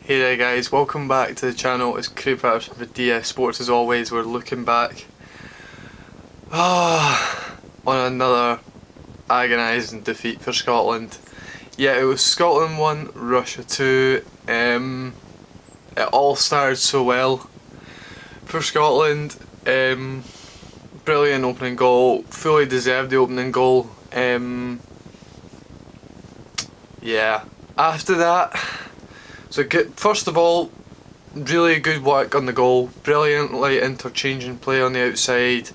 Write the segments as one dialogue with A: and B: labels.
A: Hey there guys, welcome back to the channel. It's Craig Patterson for DS Sports as always. We're looking back on another agonising defeat for Scotland. Yeah, it was Scotland 1, Russia 2. It all started so well for Scotland. Brilliant opening goal, fully deserved the opening goal. Yeah, after that, so first of all, really good work on the goal, brilliantly interchanging play on the outside.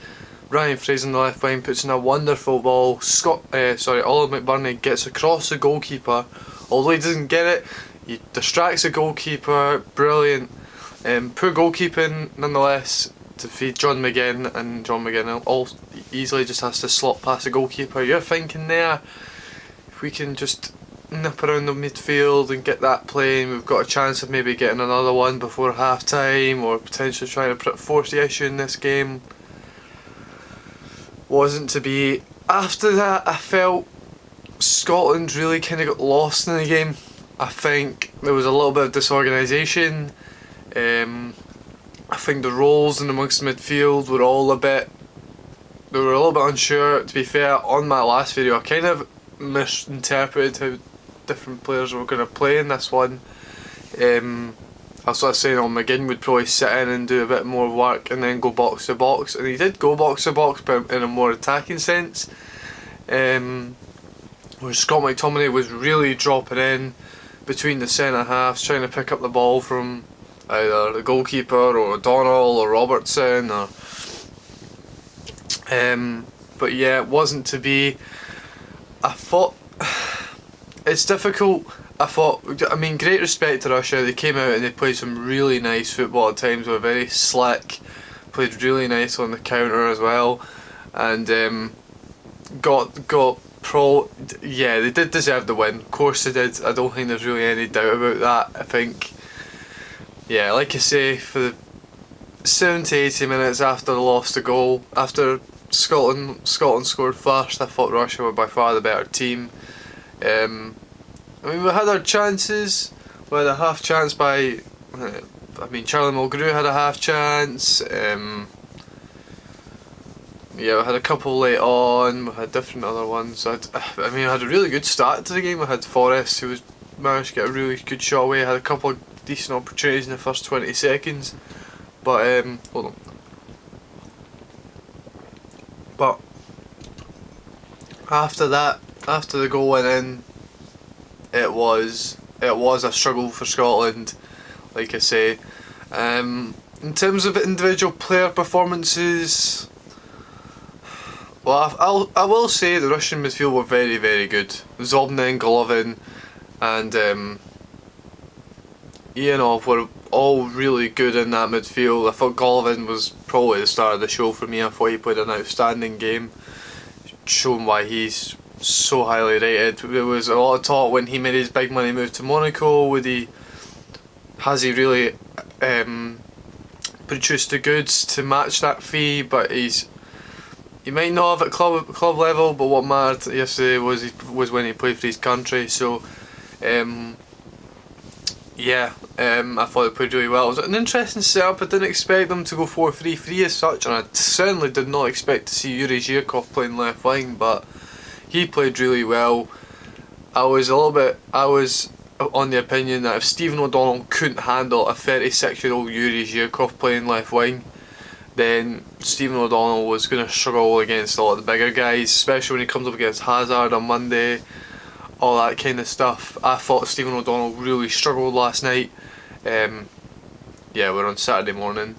A: Ryan Fraser on the left wing puts in a wonderful ball. Oliver McBurney gets across the goalkeeper. Although he doesn't get it, he distracts the goalkeeper. Brilliant. Poor goalkeeping nonetheless to feed John McGinn, and John McGinn all easily just has to slot past the goalkeeper. You're thinking there, if we can just nip around the midfield and get that playing, we've got a chance of maybe getting another one before half time, or potentially trying to force the issue in this game. Wasn't to be. After that, I felt Scotland really kind of got lost in the game. I think there was a little bit of disorganisation. I think the roles in amongst the midfield were all they were a little bit unsure. To be fair, on my last video I kind of misinterpreted how different players were going to play in this one. I was sort of saying McGinn would probably sit in and do a bit more work and then go box to box, and he did go box to box but in a more attacking sense. Where Scott McTominay was really dropping in between the centre halves, trying to pick up the ball from either the goalkeeper or O'Donnell or Robertson or but yeah, it wasn't to be. I thought it's difficult. I mean, great respect to Russia. They came out and they played some really nice football at times. They were very slick, played really nice on the counter as well, and yeah, they did deserve the win. Of course they did. I don't think there's really any doubt about that. I think, yeah, like I say, for the 70-80 minutes after they lost the goal, after Scotland scored first, I thought Russia were by far the better team. I mean, we had our chances. We had a half chance by, Charlie Mulgrew had a half chance. Yeah, we had a couple late on. We had different other ones. We had a really good start to the game. We had Forrest, who managed to get a really good shot away. Had a couple of decent opportunities in the first 20 seconds. But hold on. But after that, after the goal went in, it was a struggle for Scotland, like I say. In terms of individual player performances, well, I will say the Russian midfield were very, very good. Zobnin, Golovin and Ianov were all really good in that midfield. I thought Golovin was probably the star of the show for me. I thought he played an outstanding game, showing why he's so highly rated. There was a lot of talk when he made his big money move to Monaco. Has he really produced the goods to match that fee? But he might not have at club level. But what mattered yesterday was when he played for his country. So I thought they played really well. It was an interesting setup. I didn't expect them to go 4-3-3 as such, and I certainly did not expect to see Yuri Zhirkov playing left wing, but he played really well. I was on the opinion that if Stephen O'Donnell couldn't handle a 36-year-old Yuri Zhirkov playing left wing, then Stephen O'Donnell was going to struggle against a lot of the bigger guys, especially when he comes up against Hazard on Monday, all that kind of stuff. I thought Stephen O'Donnell really struggled last night. We're on Saturday morning.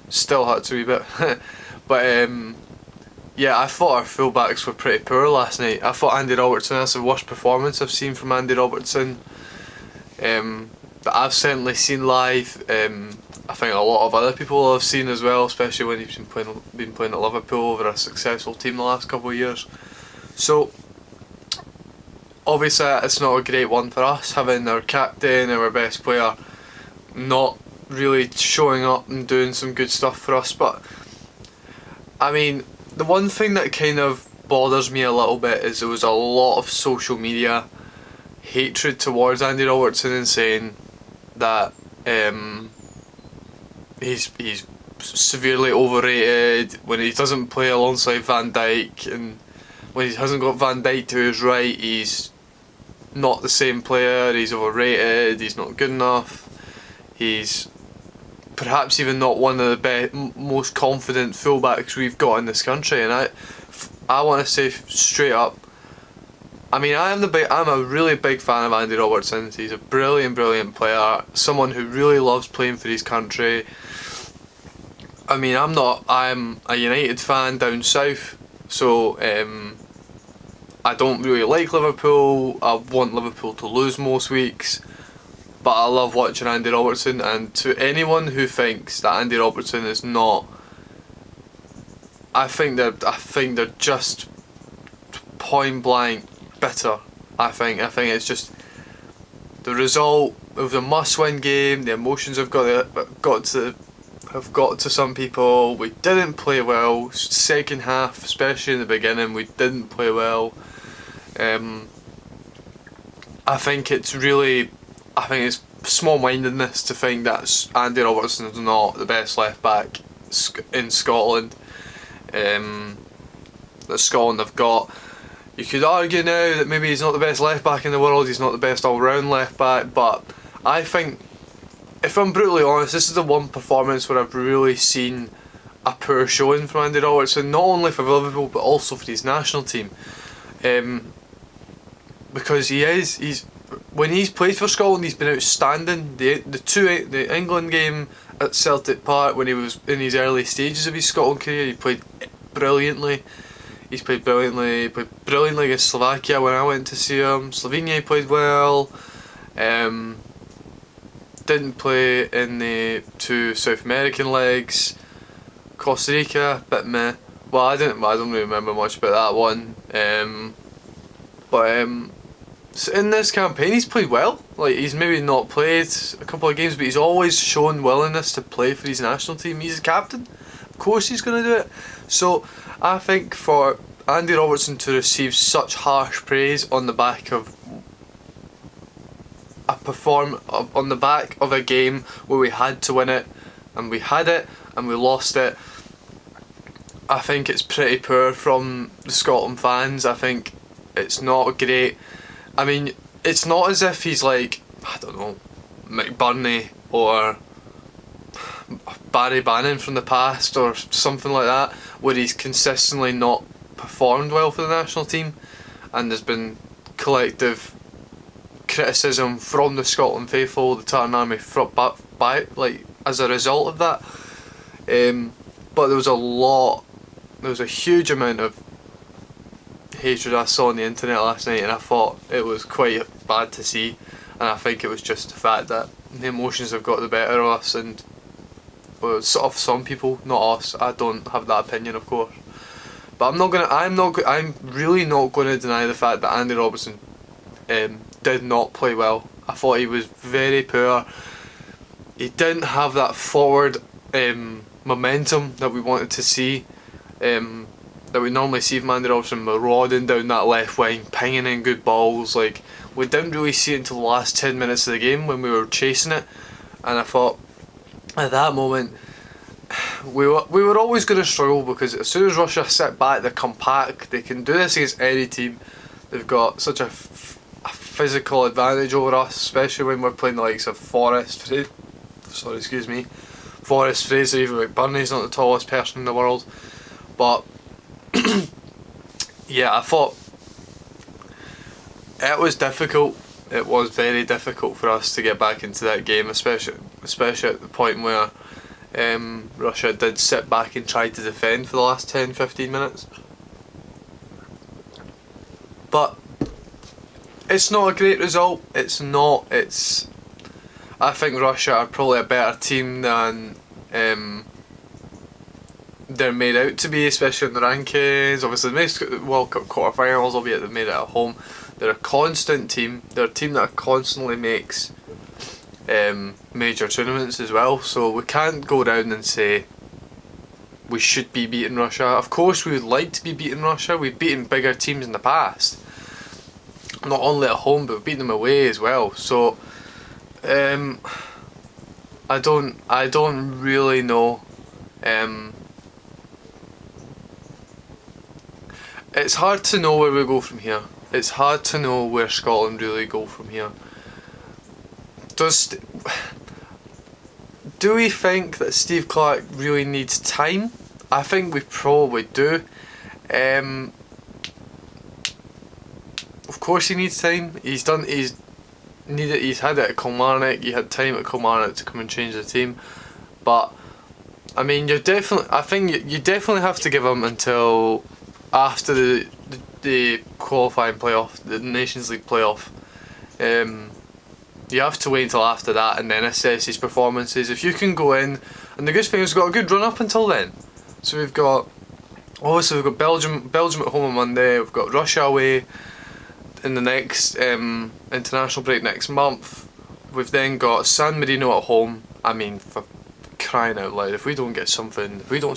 A: Still had to be a bit, but yeah, I thought our fullbacks were pretty poor last night. I thought Andy Robertson, that's the worst performance I've seen from Andy Robertson that I've certainly seen live. I think a lot of other people have seen as well, especially when he's been playing at Liverpool over a successful team the last couple of years. So obviously it's not a great one for us, having our captain, our best player, not really showing up and doing some good stuff for us. But I mean, the one thing that kind of bothers me a little bit is there was a lot of social media hatred towards Andy Robertson and saying that he's severely overrated when he doesn't play alongside Van Dijk, and when he hasn't got Van Dijk to his right, he's not the same player. He's overrated. He's not good enough. He's perhaps even not one of the most confident fullbacks we've got in this country. And I want to say straight up, I mean, I'm a really big fan of Andy Robertson. He's a brilliant player. Someone who really loves playing for his country. I mean, I'm a United fan down south, so I don't really like Liverpool. I want Liverpool to lose most weeks, but I love watching Andy Robertson. And to anyone who thinks that Andy Robertson is not, I think they're just point blank bitter. I think it's just the result of the must-win game. The emotions have got to some people. We didn't play well. Second half, especially in the beginning, we didn't play well. I think it's small-mindedness to think that Andy Robertson is not the best left back in Scotland. That Scotland have got. You could argue now that maybe he's not the best left back in the world. He's not the best all-round left back, but I think, if I'm brutally honest, this is the one performance where I've really seen a poor showing from Andy Robertson, not only for Liverpool but also for his national team. Because when he's played for Scotland, he's been outstanding. The England game at Celtic Park, when he was in his early stages of his Scotland career, he played brilliantly. He played brilliantly against Slovakia when I went to see him. Slovenia he played well. Didn't play in the two South American legs. Costa Rica, bit meh. Well, I don't really remember much about that one. So in this campaign, he's played well. Like, he's maybe not played a couple of games, but he's always shown willingness to play for his national team. He's a captain. Of course he's going to do it. So I think for Andy Robertson to receive such harsh praise on the back of on the back of a game where we had to win it, and we had it, and we lost it, I think it's pretty poor from the Scotland fans. I think it's not great. I mean, it's not as if he's like, I don't know, McBurney or Barry Bannon from the past or something like that, where he's consistently not performed well for the national team, and there's been collective criticism from the Scotland faithful, the Tartan Army, as a result of that. But there was a huge amount of hatred I saw on the internet last night, and I thought it was quite bad to see. And I think it was just the fact that the emotions have got the better of us, and sort of some people, not us. I don't have that opinion, of course. But I'm really not going to deny the fact that Andy Robertson did not play well. I thought he was very poor. He didn't have that forward momentum that we wanted to see, that we normally see from Andy Robertson, marauding down that left wing, pinging in good balls. Like, we didn't really see it until the last 10 minutes of the game when we were chasing it, and I thought at that moment we were always going to struggle, because as soon as Russia sit back, they're compact. They can do this against any team. They've got such a physical advantage over us, especially when we're playing the likes of Forrest Fraser, even McBurney's not the tallest person in the world. But yeah, I thought it was difficult. It was very difficult for us to get back into that game, especially at the point where Russia did sit back and try to defend for the last 10-15 minutes. But it's not a great result. I think Russia are probably a better team than they're made out to be, especially in the rankings. Obviously, they made the World Cup quarterfinals, albeit they made it at home. They're a constant team. They're a team that constantly makes major tournaments as well. So we can't go down and say we should be beating Russia. Of course, we would like to be beating Russia. We've beaten bigger teams in the past, not only at home, but we've beaten them away as well. So I don't really know. It's hard to know where we go from here. It's hard to know where Scotland really go from here. Do we think that Steve Clarke really needs time? I think we probably do. Of course he needs time. He's had it at Kilmarnock. He had time at Kilmarnock to come and change the team. But I mean, you definitely have to give him until after the qualifying playoff, the Nations League playoff. You have to wait until after that and then assess his performances. If you can go in, and the good thing is we've got a good run up until then. So we've got Belgium at home on Monday. We've got Russia away in the next international break next month. We've then got San Marino at home. I mean, for crying out loud, if we don't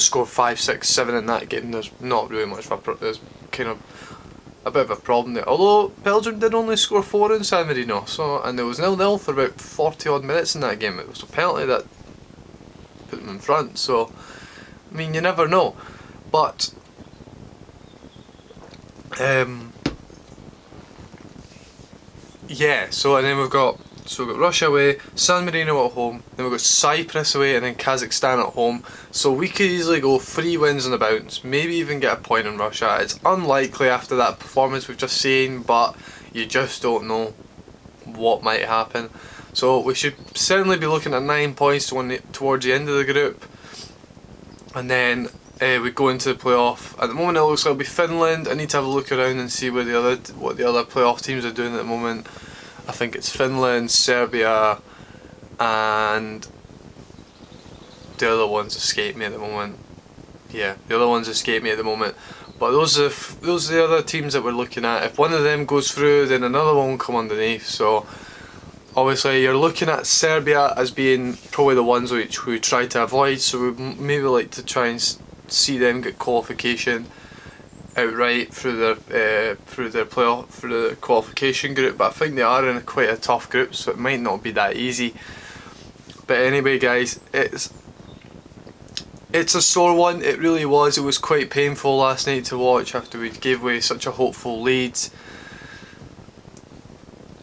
A: score 5, 6, 7 in that game, there's not really much there's kind of a bit of a problem there. Although Belgium did only score 4 in San Marino, and there was 0-0 for about 40 odd minutes in that game. It was a penalty that put them in front, so I mean, you never know. But yeah, and then we've got Russia away, San Marino at home, then we've got Cyprus away, and then Kazakhstan at home. So we could easily go 3 wins on the bounce, maybe even get a point in Russia. It's unlikely after that performance we've just seen, but you just don't know what might happen. So we should certainly be looking at 9 points towards the end of the group, and then we go into the playoff. At the moment it looks like it'll be Finland. I need to have a look around and see what the other playoff teams are doing at the moment. I think it's Finland, Serbia, and the other ones escape me at the moment. Yeah, the other ones escape me at the moment. But those are the other teams that we're looking at. If one of them goes through, then another one will come underneath. So obviously you're looking at Serbia as being probably the ones which we try to avoid. So we maybe like to try and see them get qualification outright through their playoff, through the qualification group. But I think they are in quite a tough group, so it might not be that easy. But anyway, guys, it's a sore one. It really was. It was quite painful last night to watch after we gave away such a hopeful lead.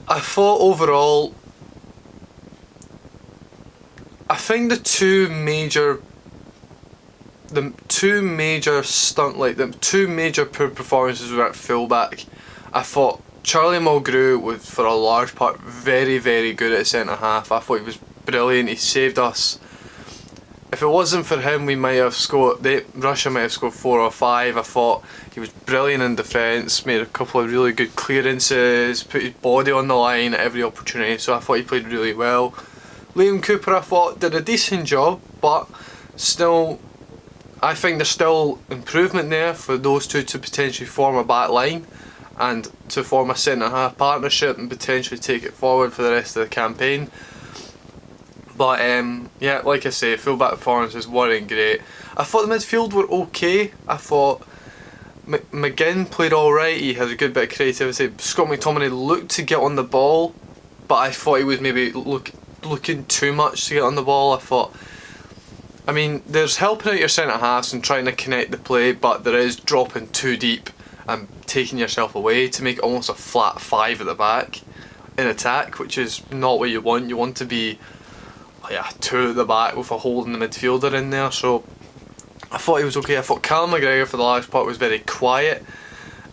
A: I thought overall, I think the two major poor performances were at fullback. I thought Charlie Mulgrew was, for a large part, very, very good at centre half. I thought he was brilliant. He saved us. If it wasn't for him, Russia might have scored 4 or 5. I thought he was brilliant in defence, made a couple of really good clearances, put his body on the line at every opportunity, so I thought he played really well. Liam Cooper, I thought, did a decent job, but still, I think there's still improvement there for those two to potentially form a back line and to form a centre half partnership and potentially take it forward for the rest of the campaign. But yeah, like I say, full-back performances weren't great. I thought the midfield were okay. I thought McGinn played alright, he had a good bit of creativity. Scott McTominay looked to get on the ball, but I thought he was maybe looking too much to get on the ball. I mean, there's helping out your centre halves and trying to connect the play, but there is dropping too deep and taking yourself away to make almost a flat 5 at the back in attack, which is not what you want. You want to be 2 at the back with a hole in the midfielder in there. So I thought he was okay. I thought Callum McGregor for the large part was very quiet.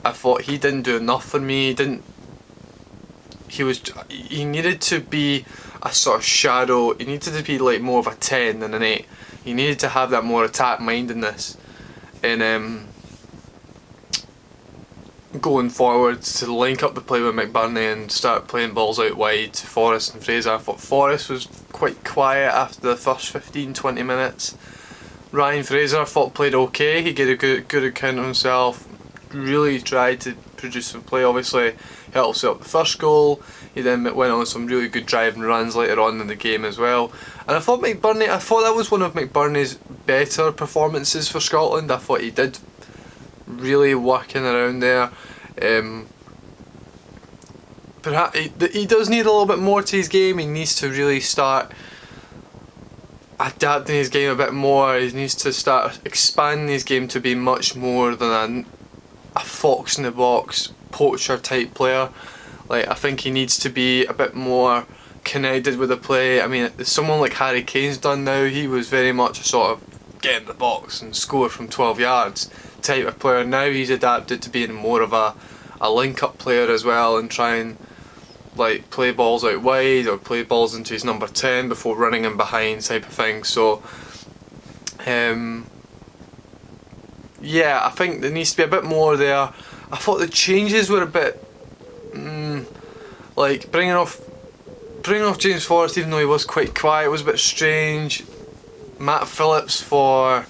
A: I thought he didn't do enough for me. He needed to be a sort of shadow. He needed to be like more of a 10 than an 8. He needed to have that more attack mindedness in going forward to link up the play with McBurney and start playing balls out wide to Forrest and Fraser. I thought Forrest was quite quiet after the first 15-20 minutes. Ryan Fraser I thought played okay. He gave a good account of himself, really tried to produce some play. Obviously he helped set up the first goal. He then went on some really good driving runs later on in the game as well. And I thought that was one of McBurney's better performances for Scotland. I thought he did really working around there. Perhaps he does need a little bit more to his game. He needs to really start adapting his game a bit more. He needs to start expanding his game to be much more than a fox in the box, poacher type player. Like, I think he needs to be a bit more connected with the play. I mean, someone like Harry Kane's done now. He was very much a sort of get in the box and score from 12 yards type of player. Now he's adapted to being more of a link-up player as well, and try and like play balls out wide or play balls into his number 10 before running in behind type of thing. So yeah, I think there needs to be a bit more there. I thought the changes were a bit like bringing off James Forrest, even though he was quite quiet, was a bit strange. Matt Phillips for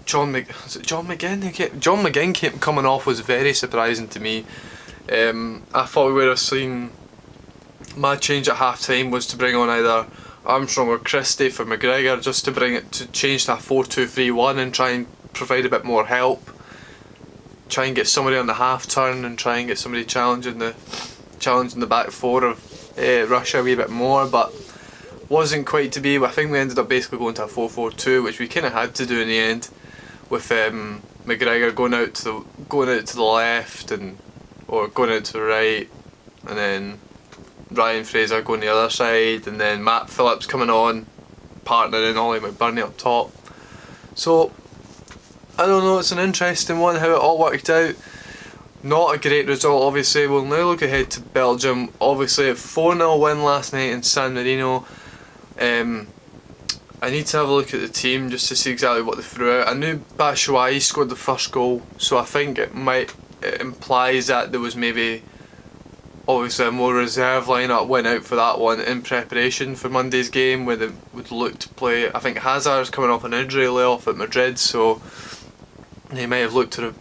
A: John McGinn? John McGinn kept coming off, was very surprising to me. I thought we would have seen. My change at half time was to bring on either Armstrong or Christie for McGregor, just to bring it to change that 4-2-3-1 and try and provide a bit more help. Try and get somebody on the half turn and try and get somebody challenging the back four of Russia a wee bit more, but wasn't quite to be. I think we ended up basically going to a 4-4-2, which we kind of had to do in the end, with McGregor going out to the left or going out to the right, and then Ryan Fraser going the other side, and then Matt Phillips coming on, partnering Ollie McBurney up top. So I don't know, it's an interesting one how it all worked out. Not a great result, obviously. We'll now look ahead to Belgium. Obviously a 4-0 win last night in San Marino. I need to have a look at the team just to see exactly what they threw out. I knew Batshuayi scored the first goal, so I think it implies that there was maybe obviously a more reserve lineup went out for that one in preparation for Monday's game, where they would look to play. I think Hazard's coming off an injury layoff at Madrid, so they might have looked to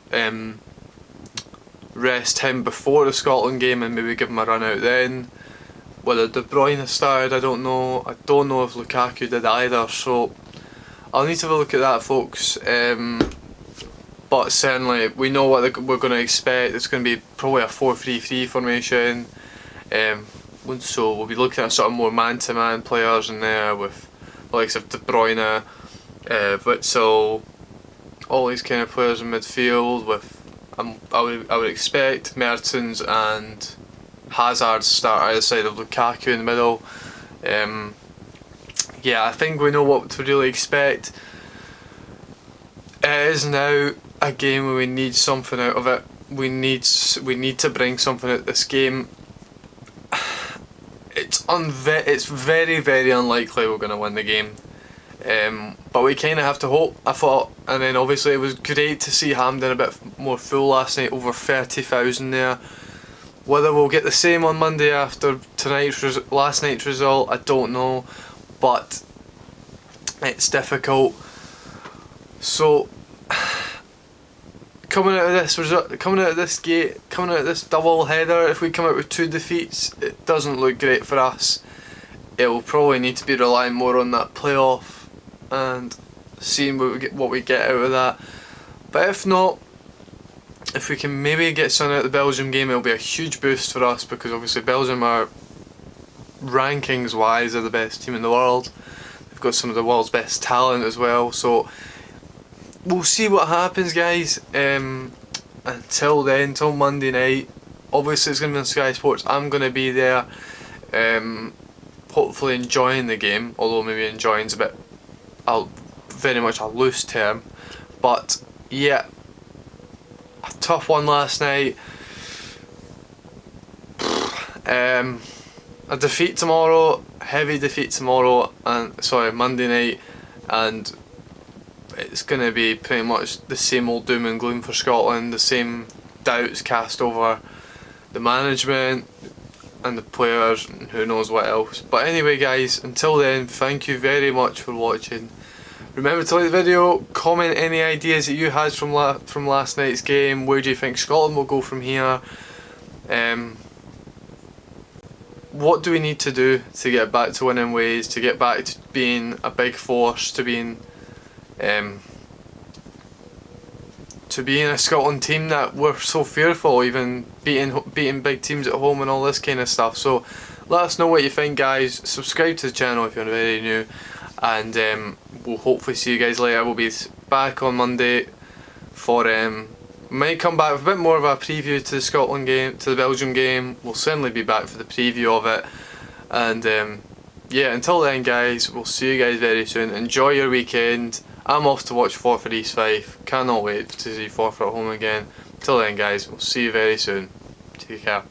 A: rest him before the Scotland game and maybe give him a run out then. Whether De Bruyne has started, I don't know. I don't know if Lukaku did either, so I'll need to have a look at that, folks. But certainly we know what we're going to expect. It's going to be probably a 4-3-3 formation. So we'll be looking at sort of more man-to-man players in there, with the likes of De Bruyne, Witsel, all these kind of players in midfield. With I would expect Mertens and Hazard to start either side of Lukaku in the middle. Yeah, I think we know what to really expect. It is now a game where we need something out of it. We need to bring something out of this game. It's very, very unlikely we're going to win the game. But we kind of have to hope, I thought. And then obviously it was great to see Hampden a bit more full last night, over 30,000 there. Whether we'll get the same on Monday after last night's result, I don't know, but it's difficult. So coming out of this double header, if we come out with 2 defeats, it doesn't look great for us. It will probably need to be relying more on that playoff and seeing what we get out of that. But if not, if we can maybe get something out of the Belgium game, it'll be a huge boost for us, because obviously Belgium are, rankings wise, are the best team in the world. They've got some of the world's best talent as well, so we'll see what happens, guys. Until then, until Monday night, obviously it's going to be on Sky Sports. I'm going to be there, hopefully enjoying the game, although maybe enjoying's very much a loose term. But yeah, a tough one last night. A defeat tomorrow, heavy defeat tomorrow, Monday night, and it's going to be pretty much the same old doom and gloom for Scotland, the same doubts cast over the management and the players and who knows what else. But anyway, guys, until then, thank you very much for watching. Remember to like the video, comment any ideas that you had from last night's game. Where do you think Scotland will go from here? What do we need to do to get back to winning ways, to get back to being a big force, to being a Scotland team that we're so fearful, even beating big teams at home and all this kind of stuff. So let us know what you think, guys. Subscribe to the channel if you're very new, and we'll hopefully see you guys later. We'll be back on Monday for might come back with a bit more of a preview to the Scotland game, to the Belgium game. We'll certainly be back for the preview of it, and yeah, until then guys, we'll see you guys very soon. Enjoy your weekend. I'm off to watch Forfar East Fife. Cannot wait to see Forfar at home again. Till then guys, we'll see you very soon. Take care.